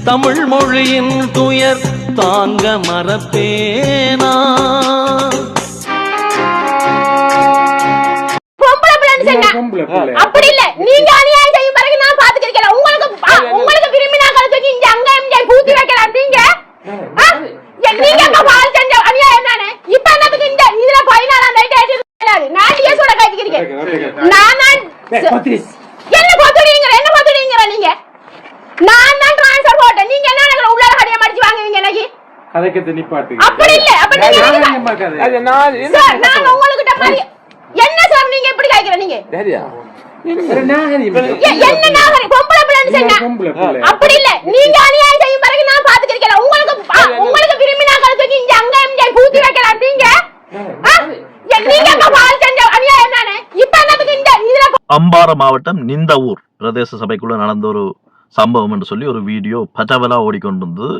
தமிழ் மொழியின் துயர் தாங்க மறப்பேனா. அப்படி இல்ல, நீங்க அநியாயம் செய்யும் பிறகு நான் பாத்துக்கிறேன். உங்களுக்கு விரும்பினாக்களை தூக்கி இங்க அங்க இங்க பூத்தி வைக்கலாம். நீங்க பால் செஞ்ச அநியாயம் தானே. இப்ப என்னத்துக்கு இந்த இதுல 14ஆம் தேதி நான் டிஎஸோட காய்ச்சிக்கிறேன். நான் என்ன பத்துறீங்க நீங்க? நான் தான் ட்ரான்ஸ்ஃபர் போட்டேன். நீங்க என்ன எனக்கு உள்ள கடியா மடிச்சு வாங்குவீங்க எனக்கு? கதைக்கத்தை நிப்பாட்டு. அப்படி இல்ல, அப்ப நீங்க சார் நான் உங்ககிட்ட மாதிரி என்ன சார் நீங்க எப்படி காய்க்கிற நீங்க? சரியா? என்ன நாகரி பொம்பளை பிள்ளைன்னு சொன்னா? அப்படி இல்ல, நீங்க அநியாயம் செய்யும் பிறகு நான் பாத்துக்கிறேன். உங்களுக்கு விரும்பினாக்களை தூக்கி இங்க அங்க இங்க பூத்தி வைக்கலாம். நீங்க பால் செஞ்ச அநியாயம் தானே. இப்ப என்னத்துக்கு இந்த இதுல அம்பாறை மாவட்டம் நிந்தவூர் பிரதேச சபைக்குள்ள நடந்த ஒரு சம்பவம் என்று சொல்லி ஒரு வீடியோ பட்டவலா ஓடிக்கொண்டிருந்தது.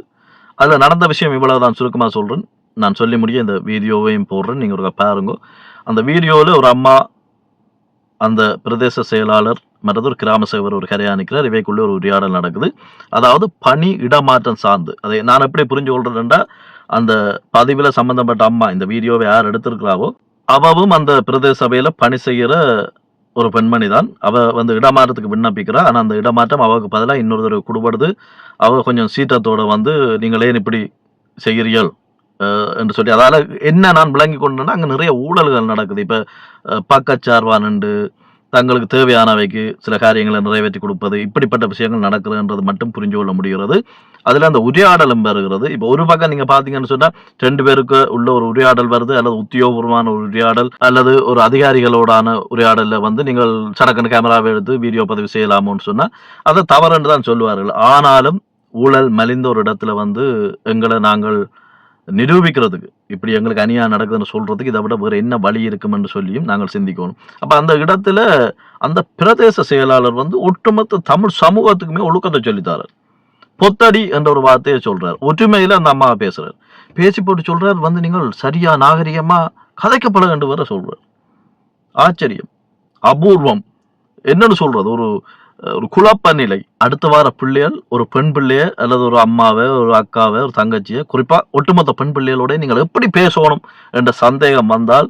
அதில் நடந்த விஷயம் இவ்வளவுதான், சுருக்கமாக சொல்கிறேன். நான் சொல்லி முடிய இந்த வீடியோவையும் போடுறேன், நீங்கள் ஒரு பாருங்க. அந்த வீடியோவில் ஒரு அம்மா, அந்த பிரதேச செயலாளர் மற்றது ஒரு கிராம சேவர் ஒரு கரையா நிற்கிறார். இவைக்குள்ளே ஒரு உரையாடல் நடக்குது. அதாவது பணி இடமாற்றம் சார்ந்து. அதை நான் எப்படி புரிஞ்சு கொள்றேன்டா, அந்த பதிவில் சம்பந்தப்பட்ட அம்மா, இந்த வீடியோவை யார் எடுத்திருக்கிறாவோ அவவும் அந்த பிரதேச சபையில் பணி செய்கிற ஒரு பெண்மணி தான். அவள் இடமாற்றத்துக்கு விண்ணப்பிக்கிறா. ஆனால் அந்த இடமாற்றம் அவளுக்கு பதிலாக இன்னொரு கொடுபடுது. அவள் கொஞ்சம் சீற்றத்தோடு நீங்களே இப்படி செய்கிறீர்கள் என்று சொல்லி, அதால் என்ன நான் விளங்கி கொண்டேன்னா, அங்கே நிறைய ஊழல்கள் நடக்குது. இப்போ பக்கச்சார்பானண்டு தங்களுக்கு தேவையானவைக்கு சில காரியங்களை நிறைவேற்றி கொடுப்பது, இப்படிப்பட்ட விஷயங்கள் நடக்குதுன்றது மட்டும் புரிஞ்சு கொள்ள முடிகிறது. அதில் அந்த உரையாடலும் வருகிறது. இப்போ ஒரு பக்கம் நீங்கள் பார்த்தீங்கன்னு சொன்னால் 2 பேருக்கு உள்ள ஒரு உரையாடல் வருது, அல்லது உத்தியோகபூர்வமான ஒரு உரையாடல், அல்லது ஒரு அதிகாரிகளோடான உரையாடலில் நீங்கள் சடக்குன்னு கேமராவை எடுத்து வீடியோ பதிவு செய்யலாமோன்னு சொன்னால் அதை தவறுன்னு தான் சொல்லுவார்கள். ஆனாலும் ஊழல் மலிந்த ஒரு இடத்துல எங்களை நாங்கள் நிரூபிக்கிறதுக்கு, இப்படி எங்களுக்கு அநியாயம் நடக்குதுன்னு சொல்றதுக்கு இதை விட வேறு என்ன வழி இருக்குமென்று சொல்லியும் நாங்கள் சிந்திக்கணும். அப்போ அந்த இடத்துல அந்த பிரதேச செயலாளர் ஒட்டுமொத்த தமிழ் சமூகத்துக்குமே ஒழுக்கத்தை சொல்லித்தாரு. பொத்தடி என்ற ஒரு வார்த்தையை சொல்றார். ஒற்றுமையில அந்த அம்மா பேசுறாரு. பேசி போட்டு சொல்றாரு, நீங்கள் சரியா நாகரிகமா கதைக்கப்பட வேண்டும் வர சொல்றார். ஆச்சரியம், அபூர்வம். என்னன்னு சொல்றது, ஒரு குழப்ப நிலை. அடுத்த வார பிள்ளைகள் ஒரு பெண் பிள்ளைய அல்லது ஒரு அம்மாவை, ஒரு அக்காவை, ஒரு தங்கச்சியை, குறிப்பா ஒட்டுமொத்த பெண் பிள்ளைகளோட நீங்கள் எப்படி பேசணும் என்ற சந்தேகம் வந்தால்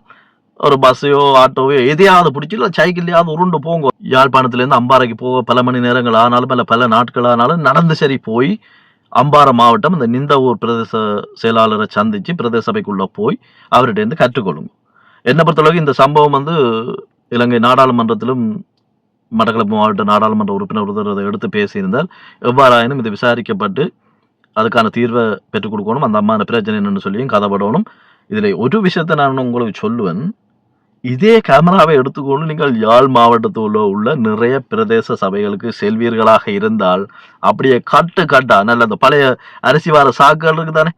ஒரு பஸ்ஸையோ ஆட்டோவையோ எதையாவது பிடிச்சி இல்லை சைக்கிள்லையாவது உருண்டு போங்க. யாழ்ப்பாணத்திலேருந்து அம்பாறைக்கு போக பல மணி நேரங்கள் ஆனாலும் பல நாட்கள் ஆனாலும் நடந்து சரி போய் அம்பாறை மாவட்டம் இந்த நிந்தவூர் பிரதேச செயலாளரை சந்திச்சு பிரதேச சபைக்குள்ள போய் அவர்கிட்ட கற்றுக்கொள்ளுங்க. என்னை பொறுத்தளவுக்கு இந்த சம்பவம் இலங்கை நாடாளுமன்றத்திலும் மட்டக்களப்பு மாவட்ட நாடாளுமன்ற உறுப்பினர் ஒருத்தர் அதை எடுத்து பேசியிருந்தால் எவ்வாறாயினும் இது விசாரிக்கப்பட்டு அதுக்கான தீர்வை பெற்றுக் கொடுக்கணும். அந்த அம்மான பிரச்சனை என்னன்னு சொல்லியும் கதைப்படணும். இதில் ஒரு விஷயத்தை நான் உங்களுக்கு சொல்லுவேன், இதே கேமராவை எடுத்துக்கொண்டு நீங்கள் யாழ் மாவட்டத்தில் உள்ள நிறைய பிரதேச சபைகளுக்கு செல்வீர்களாக இருந்தால் அப்படியே கட்டா நல்ல அந்த பழைய அரிசி வார சாக்குகள் இருக்குதானே,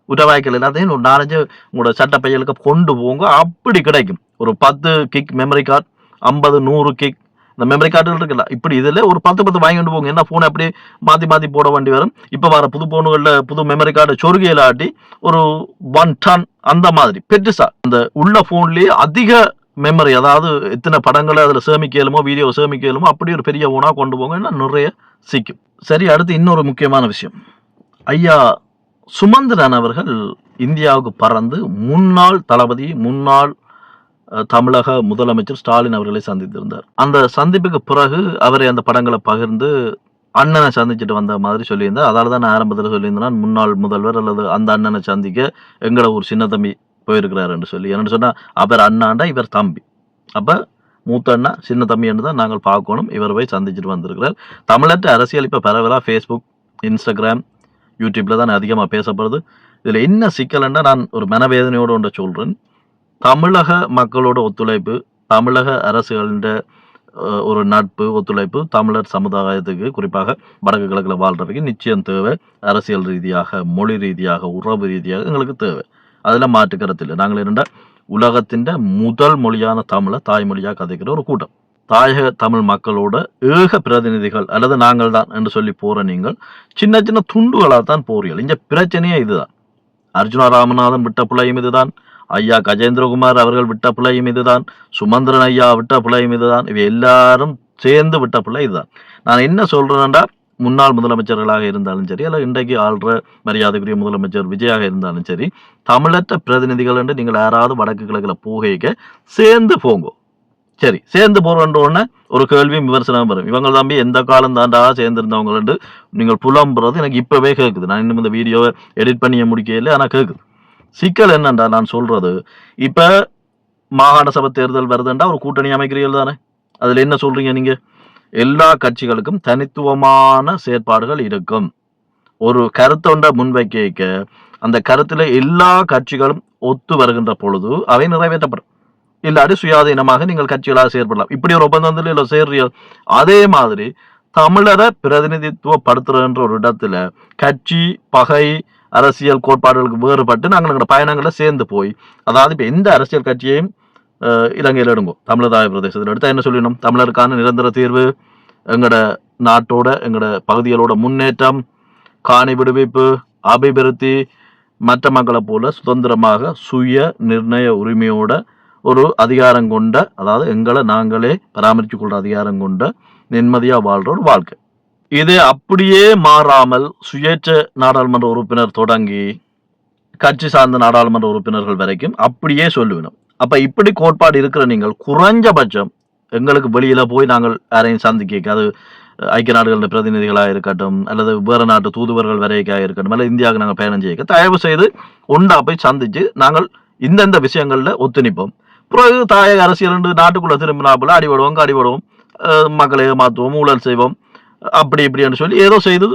உடவாய்க்கள் எல்லாத்தையும் ஒரு 4-5 உங்களோட சட்டப்பையலுக்கு கொண்டு போங்க. அப்படி கிடைக்கும். ஒரு 10 கிக் மெமரி கார்டு, 50-100 கிக் இந்த மெமரி கார்டுகள் இருக்குல்ல, இப்படி இதில் ஒரு 10 வாங்கிட்டு போங்க. என்ன ஃபோனை அப்படியே மாற்றி போட வேண்டி வரும். இப்போ வர புது ஃபோனுகளில் புது மெமரி கார்டு சொருகையில் ஆட்டி ஒரு 1 டன் அந்த மாதிரி பெருசா அந்த உள்ள ஃபோன்லேயே அதிக மெமரி, அதாவது எத்தனை படங்களை அதில் சேமிக்கலுமோ வீடியோ சேமிக்கலுமோ அப்படி ஒரு பெரிய ஃபோனாக கொண்டு போங்க. என்ன நிறைய சிக்கும். சரி, அடுத்து இன்னொரு முக்கியமான விஷயம். ஐயா சுமந்திரன் அவர்கள் இந்தியாவுக்கு பறந்து முன்னாள் தளபதி, முன்னாள் தமிழக முதலமைச்சர் ஸ்டாலின் அவர்களை சந்தித்திருந்தார். அந்த சந்திப்புக்கு பிறகு அவரை அந்த படங்களை பகிர்ந்து அண்ணனை சந்திச்சுட்டு வந்த மாதிரி சொல்லியிருந்தார். அதால தான் நான் ஆரம்பத்தில் சொல்லியிருந்தேன், முன்னாள் முதல்வர் அல்லது அந்த அண்ணனை சந்திக்க எங்களை ஒரு சின்ன தம்பி போயிருக்கிறார் என்று சொல்லி. என்னென்னு சொன்னால் அவர் அண்ணாண்டா இவர் தம்பி, அப்போ மூத்த அண்ணா சின்ன தம்பி என்று தான் நாங்கள் பார்க்கணும். இவர் போய் சந்திச்சுட்டு வந்திருக்கிறார். தமிழற்ற அரசியல் இப்போ பரவலாக ஃபேஸ்புக், இன்ஸ்டாகிராம், யூடியூப்பில் தான் அதிகமாக பேசப்படுது. இதில் என்ன சிக்கல்ன்னா, நான் ஒரு மனவேதனையோடு ஒன்றை சொல்கிறேன். தமிழக மக்களோட ஒத்துழைப்பு, தமிழக அரசுகளின் ஒரு நட்பு ஒத்துழைப்பு தமிழர் சமுதாயத்துக்கு, குறிப்பாக வடக்கு கிழக்கில் வாழ்றதுக்கு நிச்சயம் தேவை. அரசியல் ரீதியாக, மொழி ரீதியாக, உறவு ரீதியாக எங்களுக்கு தேவை. அதில் மாற்றுக்கருத்து இல்லை. நாங்கள் இரண்ட உலகத்தின் முதல் மொழியான தமிழை தாய்மொழியாக கதைக்கிற ஒரு கூட்டம். தாயக தமிழ் மக்களோட ஏக பிரதிநிதிகள் அல்லது நாங்கள் தான் என்று சொல்லி போகிற நீங்கள் சின்ன சின்ன துண்டுகளாக தான் போறீர்கள். இந்த பிரச்சனையே இதுதான். அர்ஜுனா ராமநாதன் விட்ட பிள்ளையும் இதுதான். ஐயா கஜேந்திரகுமார் அவர்கள் விட்ட பிள்ளையும் இதுதான். சுமந்திரன் ஐயா விட்ட பிள்ளையும் இதுதான். இவை எல்லாரும் சேர்ந்து விட்ட பிள்ளை இதுதான். நான் என்ன சொல்றேன்டா, முன்னாள் முதலமைச்சர்களாக இருந்தாலும் சரி, அல்ல இன்றைக்கு ஆள்ற மரியாதைக்குரிய முதலமைச்சர் விஜயாக இருந்தாலும் சரி, தமிழற்ற பிரதிநிதிகள் என்று நீங்கள் யாராவது வடக்கு கிழக்கில் போகைக்க சேர்ந்து போங்கோ. சரி, சேர்ந்து போறோன்றோடனே ஒரு கேள்வியும் விமர்சனம் வரும். இவங்க தம்பி எந்த காலம் தாண்டா சேர்ந்திருந்தவங்க நீங்கள் புலம்புறது எனக்கு இப்பவே கேட்குது. நான் இன்னும் இந்த வீடியோவை எடிட் பண்ணிய முடிக்கல, ஆனால் கேட்குது. சிக்கல் என்னண்டா நான் சொல்றது, இப்ப மாகாண சபை தேர்தல் வருதுண்டா ஒரு கூட்டணி அமைக்கிறீர்கள் தானே, அதுல என்ன சொல்றீங்க நீங்க? எல்லா கட்சிகளுக்கும் தனித்துவமான செயற்பாடுகள் இருக்கும். ஒரு கருத்தொண்ட முன்வைக்க அந்த கருத்துல எல்லா கட்சிகளும் ஒத்து வருகின்ற பொழுது அவை நிறைவேற்றப்படும். இல்லாட்டி சுயாதீனமாக நீங்கள் கட்சிகளாக செயற்படலாம். இப்படி ஒரு ஒப்பந்தத்தில் இல்லை சேர்றீர்கள். அதே மாதிரி தமிழரை பிரதிநிதித்துவப்படுத்துறன்ற ஒரு இடத்துல கட்சி பகை அரசியல் கோட்பாடுகளுக்கு வேறுபட்டு நாங்கள் எங்களோட பயணங்களை சேர்ந்து போய், அதாவது இப்போ எந்த அரசியல் கட்சியையும் இலங்கையில் எடுங்கோ, தமிழதாய பிரதேசத்தில் எடுத்தால் என்ன சொல்லணும்? தமிழருக்கான நிரந்தர தீர்வு, எங்களோட நாட்டோட எங்களோட பகுதிகளோட முன்னேற்றம், காணி விடுவிப்பு, அபிவிருத்தி, மற்ற மக்களை போல சுதந்திரமாக சுய நிர்ணய உரிமையோட ஒரு அதிகாரம் கொண்ட, அதாவது எங்களை நாங்களே பராமரித்து கொள்ற அதிகாரம் கொண்ட நிம்மதியாக வாழ்ற ஒரு வாழ்க்கை. இது அப்படியே மாறாமல் சுயேட்சை நாடாளுமன்ற உறுப்பினர் தொடங்கி கட்சி சார்ந்த நாடாளுமன்ற உறுப்பினர்கள் வரைக்கும் அப்படியே சொல்லுவினோம். அப்ப இப்படி கோட்பாடு இருக்கிற நீங்கள் குறைஞ்சபட்சம் எங்களுக்கு வெளியில போய் நாங்கள் யாரையும் சந்திக்க, அது ஐக்கிய நாடுகளின் பிரதிநிதிகளாக இருக்கட்டும், அல்லது வேறு நாட்டு தூதுவர்கள் வரைக்காக இருக்கட்டும், அல்லது இந்தியாவுக்கு நாங்கள் பயணம் செய்ய தயவு செய்து ஒன்றா போய் சந்திச்சு நாங்கள் இந்தந்த விஷயங்கள்ல ஒத்துழைப்போம். பிறகு தாயக அரசியல் நாட்டுக்குள்ள திரும்பினாப்புல அடிபடுவோம், மக்களை ஏமாற்றுவோம், ஊழல் செய்வோம், அப்படி இப்படின்னு சொல்லி ஏதோ செய்து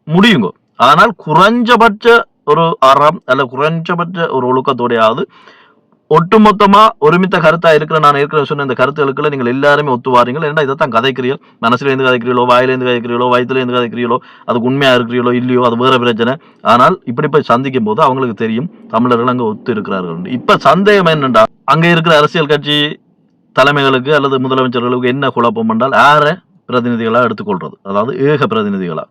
முடியுங்க. ஆனால் குறைஞ்சபட்ச ஒரு அறம் அல்ல குறைஞ்சபட்ச ஒரு ஒழுக்கத்தோடையாவது ஒட்டுமொத்தமா ஒருமித்த கருத்தா இருக்கிற நான் ஏற்கனவே சொன்ன இந்த கருத்துக்களுக்குள்ள நீங்கள் எல்லாருமே ஒத்து வாரீங்கள். ஏன்னா இதைத்தான் கதைக்கிறீர்கள். மனசுல இருந்து கதைக்கிறீங்களோ, வாயிலேருந்து கதைக்கிறீங்களோ, வயிற்றுல இருந்து கதைக்கிறீங்களோ, அதுக்கு உண்மையா இருக்கிறீங்களோ இல்லையோ அது வேற பிரச்சனை. ஆனால் இப்படி போய் சந்திக்கும் போது அவங்களுக்கு தெரியும் தமிழர்கள் அங்க ஒத்து இருக்கிறார்கள். இப்ப சந்தேகம் என்னண்டா, அங்க இருக்கிற அரசியல் கட்சி தலைமைகளுக்கு அல்லது முதலமைச்சர்களுக்கு என்ன குழப்பம் என்றால், யார பிரதிநிதிகளா எடுத்துக்கொள்றது, அதாவது ஏக பிரதிநிதிகளா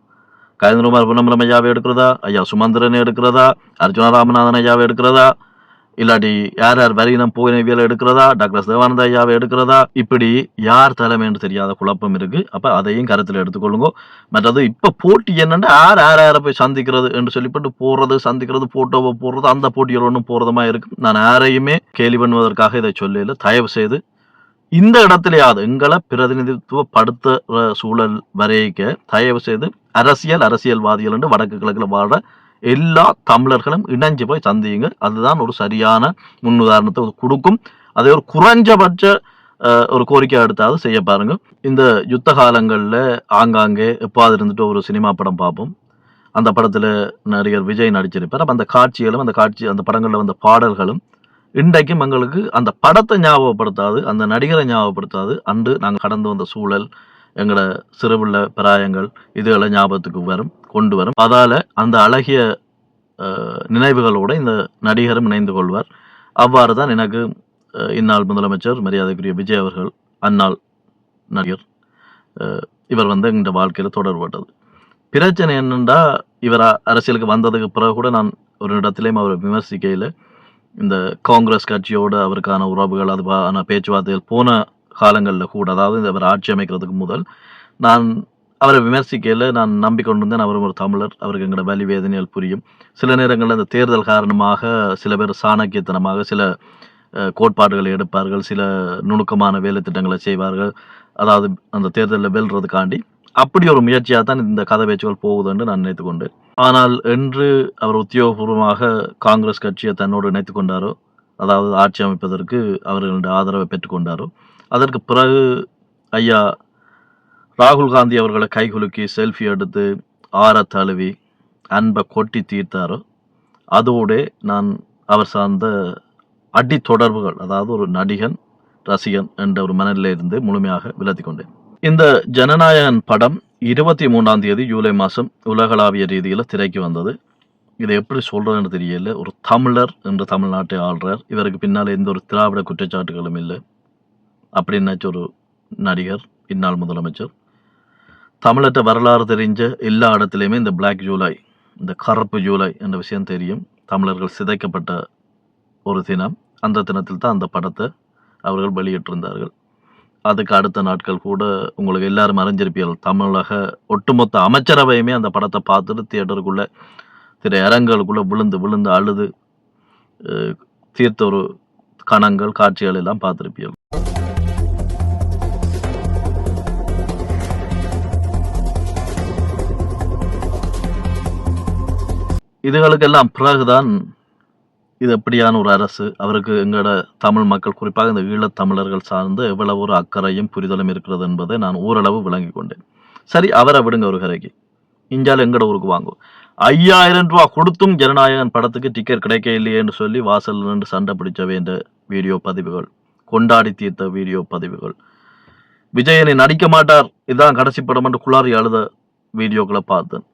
கஜேந்திரகுமார் பொன்னம்பலம் ஐயாவை எடுக்கிறதா, ஐயா சுமந்திரனை எடுக்கிறதா, அர்ஜுனா ராமநாதன் ஐயாவை எடுக்கிறதா, இல்லாட்டி யார் யார் வரினம் போயினவியலை எடுக்கிறதா, டாக்டர் தேவானந்த ஐயாவை எடுக்கிறதா, இப்படி யார் தலைமை என்று தெரியாத குழப்பம் இருக்கு. அப்ப அதையும் கருத்தில் எடுத்துக்கொள்ளுங்க. மற்றது இப்ப போட்டி என்னன்னா யார் யாரை போய் சந்திக்கிறது என்று சொல்லிப்பட்டு போறது, சந்திக்கிறது, போட்டோவை போடுறது, அந்த போட்டிகள் ஒன்றும் போறதுமா இருக்கு. நான் யாரையுமே கேலி பண்ணுவதற்காக இதை சொல்லல. தயவு செய்து இந்த இடத்துலயாவது எங்களை பிரதிநிதித்துவப்படுத்துற சூழல் வரைக்க தயவு செய்து அரசியல்வாதிகள் என்று வடக்கு கிழக்குல வாழ்ற எல்லா தமிழர்களும் இணைஞ்சு போய் சந்தியுங்க. அதுதான் ஒரு சரியான முன்னுதாரணத்தை கொடுக்கும். அதே ஒரு குறைஞ்சபட்ச ஒரு கோரிக்கை எடுத்தாவது செய்ய பாருங்க. இந்த யுத்த காலங்கள்ல ஆங்காங்கே எப்பாவது இருந்துட்டு ஒரு சினிமா படம் பார்ப்போம். அந்த படத்துல நடிகர் விஜய் நடிச்சிருப்பார். அப்ப அந்த காட்சிகளும் அந்த படங்கள்ல வந்த பாடல்களும் இன்றைக்கும் எங்களுக்கு அந்த படத்தை ஞாபகப்படுத்தாது, அந்த நடிகரை ஞாபகப்படுத்தாது. அன்று நாங்கள் கடந்து வந்த சூழல், எங்களோட சிறுபிள்ள பிராயங்கள் இதுகளை ஞாபகத்துக்கு கொண்டு வரும். அதால அந்த அழகிய நினைவுகளோட இந்த நடிகரும் இணைந்து கொள்வார். அவ்வாறு தான் எனக்கு இந்நாள் முதலமைச்சர் மரியாதைக்குரிய விஜய் அவர்கள், அந்நாள் நடிகர், இவர் இந்த வாழ்க்கையில தொடர்பட்டது. பிரச்சனை என்னென்றா, இவர் அரசியலுக்கு வந்ததுக்கு பிறகு கூட நான் ஒரு இடத்திலையும் அவரை விமர்சிக்கையில் இந்த காங்கிரஸ் கட்சியோடு அவருக்கான உறவுகள் அதுவான பேச்சுவார்த்தைகள் போன காலங்களில் கூட, அதாவது அவர் ஆட்சி அமைக்கிறதுக்கு முதல் நான் அவரை விமர்சிக்கையில் நான் நம்பிக்கொண்டிருந்தேன் அவரும் ஒரு தமிழர், அவருக்கு எங்களோட வலி வேதனைகள் புரியும். சில நேரங்களில் இந்த தேர்தல் காரணமாக சில பேர் சாணக்கியத்தனமாக சில கோட்பாடுகளை எடுப்பார்கள், சில நுணுக்கமான வேலை திட்டங்களை செய்வார்கள், அதாவது அந்த தேர்தலில் வெல்றதுக்காண்டி. அப்படி ஒரு முயற்சியாக தான் இந்த கதை பேச்சுகள் போகுது என்று நான் நினைத்து கொண்டேன். ஆனால் என்று அவர் உத்தியோகபூர்வமாக காங்கிரஸ் கட்சியை தன்னோடு இணைத்து கொண்டாரோ, அதாவது ஆட்சி அமைப்பதற்கு அவர்களுடைய ஆதரவை பெற்றுக்கொண்டாரோ, அதற்கு பிறகு ஐயா ராகுல் காந்தி அவர்களை கைகுலுக்கி செல்ஃபி எடுத்து ஆற தழுவி அன்பை கொட்டி தீர்த்தாரோ, அதோடு நான் அவர் சார்ந்த அடி தொடர்புகள், அதாவது ஒரு நடிகன் ரசிகன் என்ற ஒரு மனநிலையிலிருந்து முழுமையாக விலத்தி கொண்டேன். இந்த ஜனநாயகன் படம் 23ஆம் தேதி ஜூலை மாதம் உலகளாவிய ரீதியில் திரைக்கு வந்தது. இதை எப்படி சொல்றதுன்னு தெரியல. ஒரு தமிழர் என்று தமிழ்நாட்டை ஆள்றார், இவருக்கு பின்னால் எந்த ஒரு திராவிட குற்றச்சாட்டுகளும் இல்லை அப்படின்னாச்சு ஒரு நடிகர், இந்நாள் முதலமைச்சர். தமிழற்ற வரலாறு தெரிஞ்ச எல்லா இடத்துலையுமே இந்த பிளாக் ஜூலை, இந்த கருப்பு ஜூலை என்ற விஷயம் தெரியும். தமிழர்கள் சிதைக்கப்பட்ட ஒரு தினம். அந்த தினத்தில் தான் அந்த படத்தை அவர்கள் வெளியிட்டிருந்தார்கள். அதுக்கு அடுத்த நாட்கள் கூட உங்களுக்கு எல்லாரும் அறிஞ்சிருப்பீர்கள், தமிழக ஒட்டுமொத்த அமைச்சரவையுமே அந்த படத்தை பார்த்துட்டு தியேட்டருக்குள்ள திரையரங்குகளுக்குள்ள விழுந்து விழுந்து அழுது தீர்த்த ஒரு கணங்கள் காட்சிகள் எல்லாம் பார்த்திருப்பீர்கள். இதுகளுக்கெல்லாம் பிறகுதான் இது எப்படியான ஒரு அரசு, அவருக்கு எங்களோட தமிழ் மக்கள் குறிப்பாக இந்த ஈழத்தமிழர்கள் சார்ந்து எவ்வளவு ஒரு அக்கறையும் புரிதலும் இருக்கிறது என்பதை நான் ஓரளவு விளங்கி கொண்டேன். சரி, அவரை விடுங்க ஒரு கரைக்கு. இஞ்சாலும் எங்கட ஊருக்கு வாங்கும். 5000 ரூபா கொடுத்தும் ஜனநாயகன் படத்துக்கு டிக்கெட் கிடைக்க இல்லையேன்னு சொல்லி வாசல் நின்று சண்டை பிடிச்ச வேண்ட வீடியோ பதிவுகள், கொண்டாடி தீர்த்த வீடியோ பதிவுகள், விஜயனை நடிக்க மாட்டார் இதுதான் கடைசி படம் என்று குளாரி அழுத வீடியோக்களை பார்த்தேன்.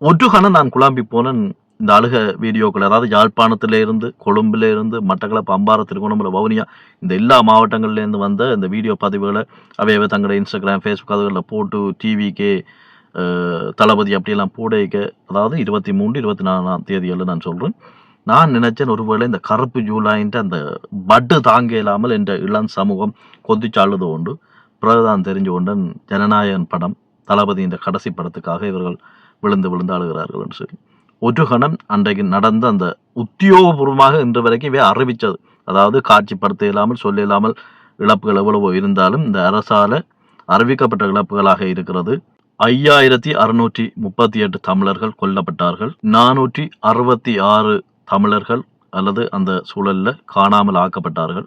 ஒரு கணம் நான் குழம்பி போனேன். இந்த அழுக வீடியோக்கள், அதாவது யாழ்ப்பாணத்தில இருந்து, கொழும்புல இருந்து, மட்டக்களப்பு, அம்பாறை, திருகோணமலை, வவுனியா, இந்த எல்லா மாவட்டங்கள்லேருந்து வந்த இந்த வீடியோ பதிவுகளை அவையவை தங்களுடைய இன்ஸ்டாகிராம், ஃபேஸ்புக் அதுகளில் போட்டு டிவிக்கே தளபதி அப்படியெல்லாம் போடைக்க, அதாவது 23, 24ஆம் தேதியில் நான் சொல்கிறேன். நான் நினைச்சேன் ஒருவேளை இந்த கருப்பு ஜூலாயின்ட்டு அந்த பட்டு தாங்க இல்லாமல் என்ற இளம் சமூகம் கொதிச்சாழுது உண்டு. பிறகுதான் தெரிஞ்சு கொண்டன் ஜனநாயகன் படம், தளபதி இந்த கடைசி படத்துக்காக இவர்கள் விழுந்து விழுந்து அழுகிறார்கள் என்று சொல்லி. ஒரு கணம் அன்றைக்கு நடந்த அந்த உத்தியோகபூர்வமாக இன்று வரைக்கும் இவை அறிவித்தது, அதாவது காட்சிப்படுத்த இல்லாமல் சொல்ல இல்லாமல் இழப்புகள் எவ்வளவோ இருந்தாலும் இந்த அரசால அறிவிக்கப்பட்ட இழப்புகளாக இருக்கிறது. 5638 தமிழர்கள் கொல்லப்பட்டார்கள், 466 தமிழர்கள் அல்லது அந்த சூழல்ல காணாமல் ஆக்கப்பட்டார்கள்,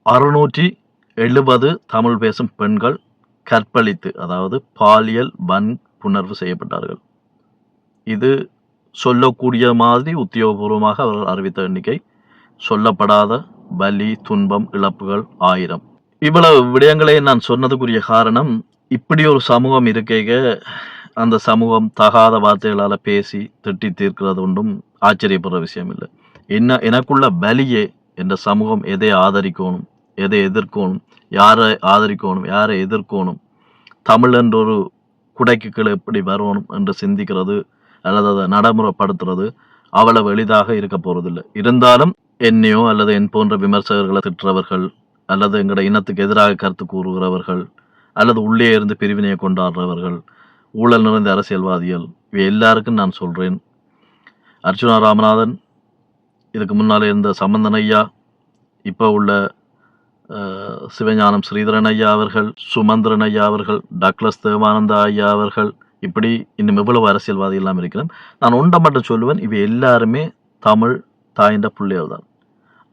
670 தமிழ் பேசும் பெண்கள் கற்பழித்து, அதாவது பாலியல் வன்புணர்வு செய்யப்பட்டார்கள். இது சொல்லக்கூடிய மாதிரி உத்தியோகபூர்வமாக அவர்கள் அறிவித்த எண்ணிக்கை. சொல்லப்படாத வலி, துன்பம், இழப்புகள் 1000. இவ்வளவு விடயங்களை நான் சொன்னதுக்குரிய காரணம், இப்படி ஒரு சமூகம் இருக்க அந்த சமூகம் தகாத வார்த்தைகளால் பேசி திட்டி தீர்க்கிறது ஒன்றும் ஆச்சரியப்படுற விஷயம் இல்லை. எனக்குள்ள வலியே என்ற சமூகம் எதை ஆதரிக்கணும், எதை எதிர்க்கணும், யாரை ஆதரிக்கணும், யாரை எதிர்க்கணும், தமிழ் என்ற ஒரு குடைக்கு கீழே எப்படி வரணும் என்று சிந்திக்கிறது அல்லது அதை நடைமுறைப்படுத்துறது அவ்வளவு எளிதாக இருக்க போறதில்லை. இருந்தாலும் என்னையோ அல்லது என் போன்ற விமர்சகர்களை திட்டுறவர்கள் அல்லது எங்களோட இனத்துக்கு எதிராக கருத்து கூறுகிறவர்கள் அல்லது உள்ளே இருந்து பிரிவினையை கொண்டாடுறவர்கள், ஊழல் நிறைந்த அரசியல்வாதிகள், இவை எல்லாருக்கும் நான் சொல்றேன், அர்ச்சுனா ராமநாதன், இதுக்கு முன்னாலே இருந்த சம்பந்தன் ஐயா, இப்போ உள்ள சிவஞானம் ஸ்ரீதரன் ஐயா அவர்கள், சுமந்திரன் ஐயா அவர்கள், டக்ளஸ் தேவானந்தா ஐயா அவர்கள், இப்படி இன்னும் எவ்வளவு அரசியல்வாதி எல்லாம் இருக்கிறேன். நான் ஒன்றை மட்டும் சொல்லுவேன், இவை எல்லாருமே தமிழ் தாயின்ற பிள்ளைகள் தான்.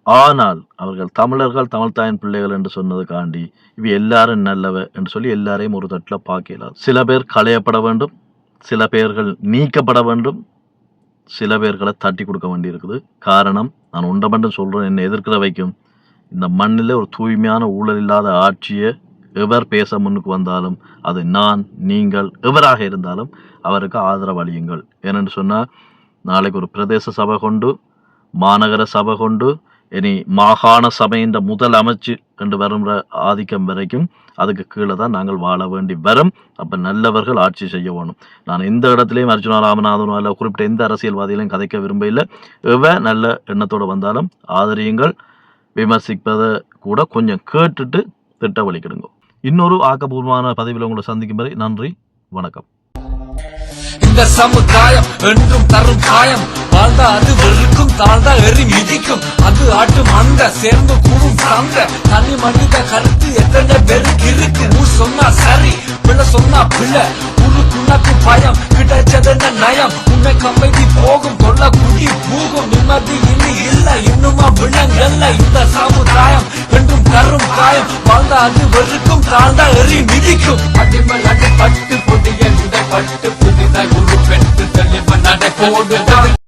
ஆனால் அவர்கள் தமிழர்கள், தமிழ் தாயின் பிள்ளைகள் என்று சொன்னதுக்காண்டி இவை எல்லாரும் நல்லவ என்று சொல்லி எல்லாரையும் ஒரு தட்டில் பார்க்கலாம். சில பேர் களையப்பட வேண்டும், சில பேர்கள் நீக்கப்பட வேண்டும், சில பேர்களை தட்டி கொடுக்க வேண்டி இருக்குது. காரணம், நான் ஒன்றை மட்டும் சொல்றேன், என்னை எதிர்க்கிற வைக்கும் இந்த மண்ணில் ஒரு தூய்மையான ஊழல் இல்லாத ஆட்சியை எவர் பேச முன்னுக்கு வந்தாலும், அது நான், நீங்கள், எவராக இருந்தாலும் அவருக்கு ஆதரவு அளியுங்கள். ஏனென்று சொன்னால், நாளைக்கு ஒரு பிரதேச சபை கொண்டு, மாநகர சபை கொண்டு, இனி மாகாண சபையின் முதல் அமைச்சு என்று வருகிற ஆதிக்கம் வரைக்கும் அதுக்கு கீழே தான் நாங்கள் வாழ வேண்டி வரும். அப்போ நல்லவர்கள் ஆட்சி செய்ய வேணும். நான் எந்த இடத்துலையும் அர்ச்சுனா ராமநாதனோ அல்ல குறிப்பிட்ட எந்த அரசியல்வாதிகளையும் கதைக்க விரும்ப இல்லை. நல்ல எண்ணத்தோடு வந்தாலும் ஆதரியுங்கள். விமர்சிப்பதை கூட கொஞ்சம் கேட்டுட்டு திட்ட வழிக்கிடுங்க. இன்னொரு ஆக்கப்பூர்வமான பதிவில் உங்களை சந்திக்கும் வரை நன்றி, வணக்கம். இந்த சமுதாயம் என்றும் தரும் காயம், வாழ்ந்தா அது வெறுக்கும், தாழ்ந்தா எறி மிதிக்கும், அது ஆட்டும் அந்த சேர்ந்து கூடும் சாந்த தனி மனித கருத்து எத்தனை பேருக்கு இருக்கு. ஊர் சொன்னா சரி, பிள்ளை சொன்னா பிள்ளை, உனக்கு பயம் கிடைச்சதென்ன நயம், உன்னை கம்பெனி போகும், கொள்ள குடி பூகும், நிம்மதி இனி இல்ல இன்னுமா விலங்கல்ல. இந்த சமுதாயம் என்றும் தரும் காயம், வாழ்ந்தா அது வெறுக்கும், தாழ்ந்தா எறி மிதிக்கும். அடிமல் அடி பட்டு பொடிய பட்டு புதிதாய் ஒரு பெற்று தெளிவ நடை போடு.